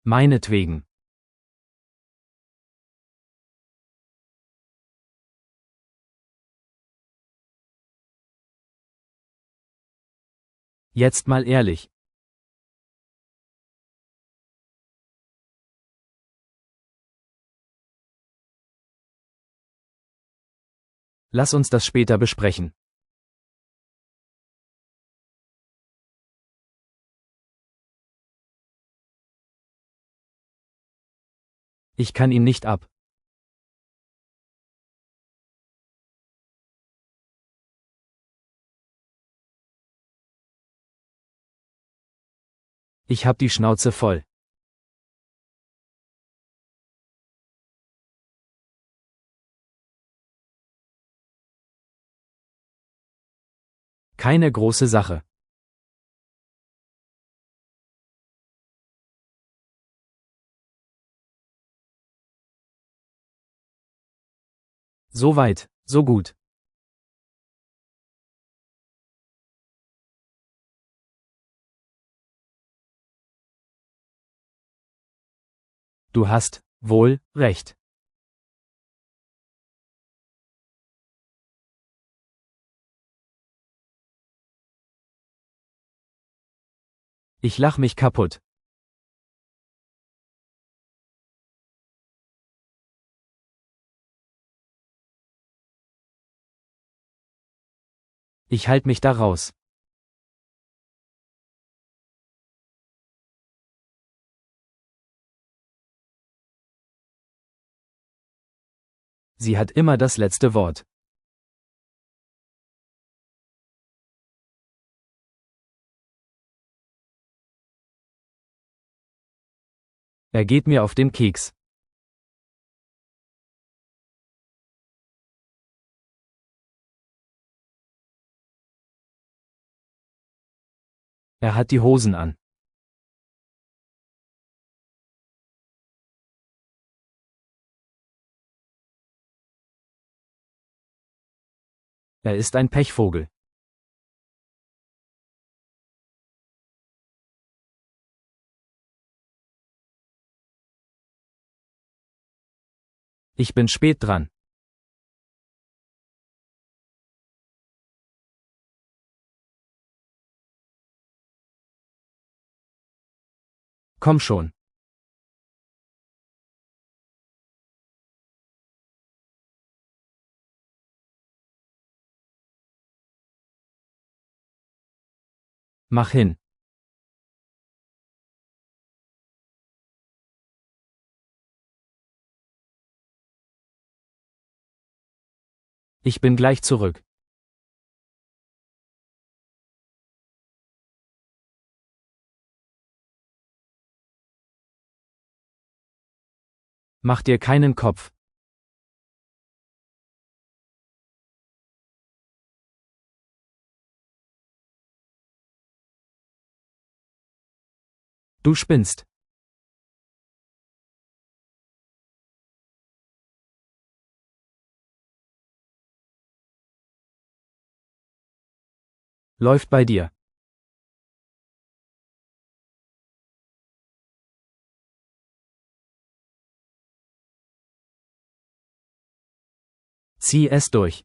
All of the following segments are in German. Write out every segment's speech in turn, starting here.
Meinetwegen. Jetzt mal ehrlich. Lass uns das später besprechen. Ich kann ihn nicht ab. Ich hab die Schnauze voll. Keine große Sache. So weit, so gut. Du hast, wohl, recht. Ich lach mich kaputt. Ich halt mich da raus. Sie hat immer das letzte Wort. Er geht mir auf den Keks. Er hat die Hosen an. Er ist ein Pechvogel. Ich bin spät dran. Komm schon. Mach hin. Ich bin gleich zurück. Mach dir keinen Kopf. Du spinnst. Läuft bei dir. Zieh es durch.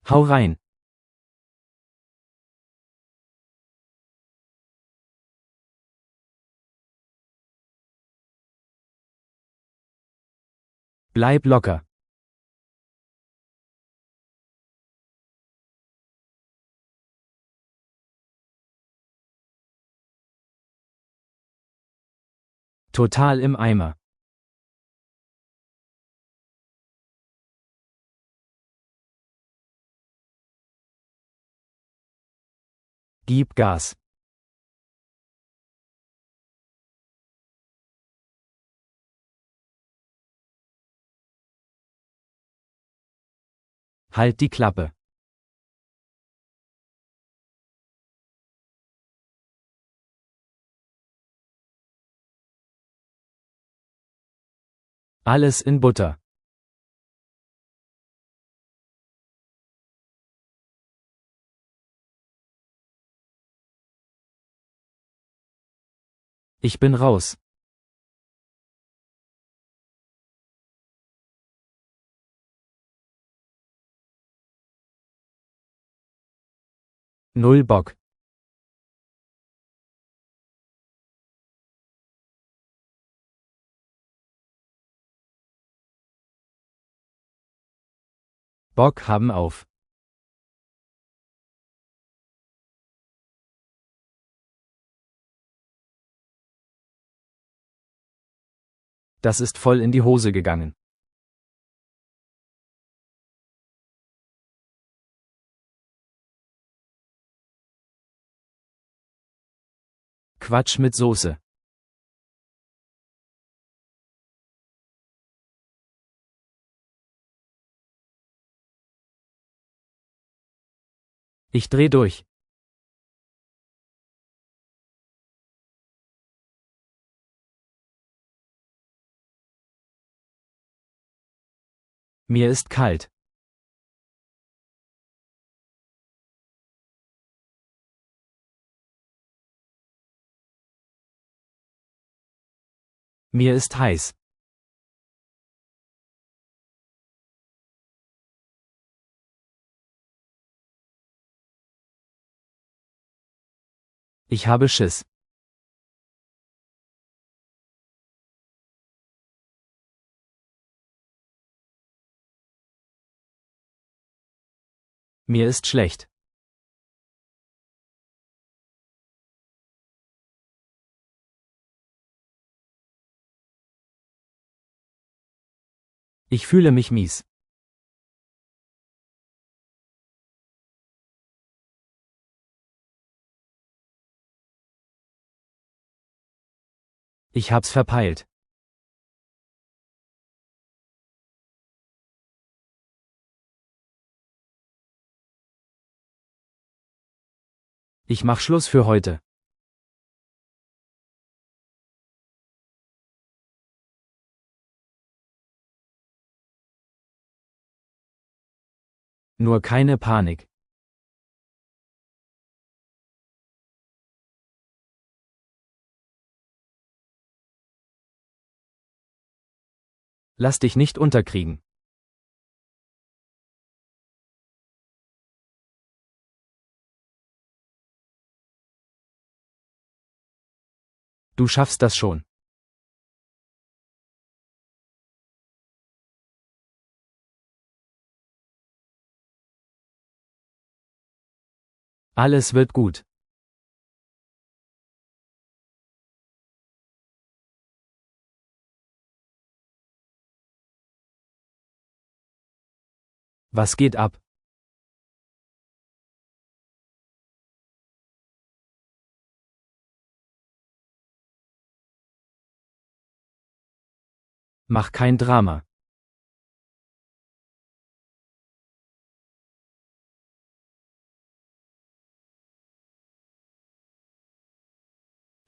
Hau rein. Bleib locker. Total im Eimer. Gib Gas. Halt die Klappe. Alles in Butter. Ich bin raus. Null Bock. Bock haben auf. Das ist voll in die Hose gegangen. Quatsch mit Soße. Ich dreh durch. Mir ist kalt. Mir ist heiß. Ich habe Schiss. Mir ist schlecht. Ich fühle mich mies. Ich hab's verpeilt. Ich mach Schluss für heute. Nur keine Panik. Lass dich nicht unterkriegen. Du schaffst das schon. Alles wird gut. Was geht ab? Mach kein Drama.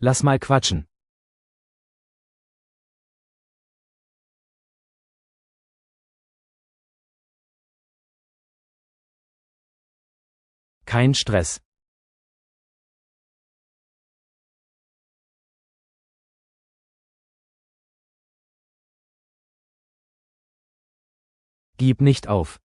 Lass mal quatschen. Kein Stress. Gib nicht auf.